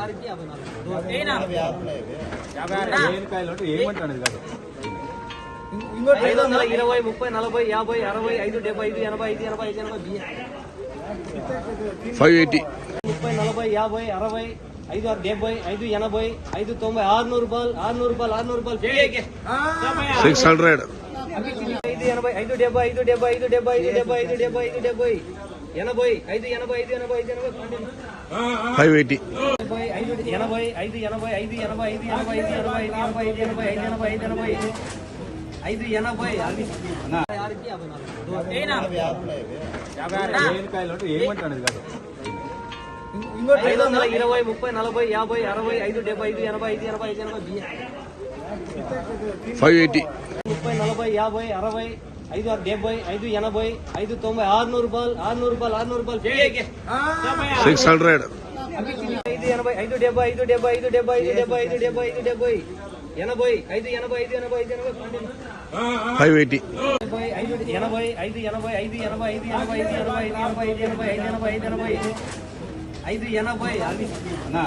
20, 30, 40, 50, 60, 75, 85, 85, 85, 580. 30, 40, 50, 60, 5, 70, 5, 80, 5, 90, 600 రూపాయలు 600. 5, 80, 5, 70, 5, 70, 5, 70, 5, 70, 5, 70, 5, 80, 5, 80, 5, 580. 580. 600. 580. 580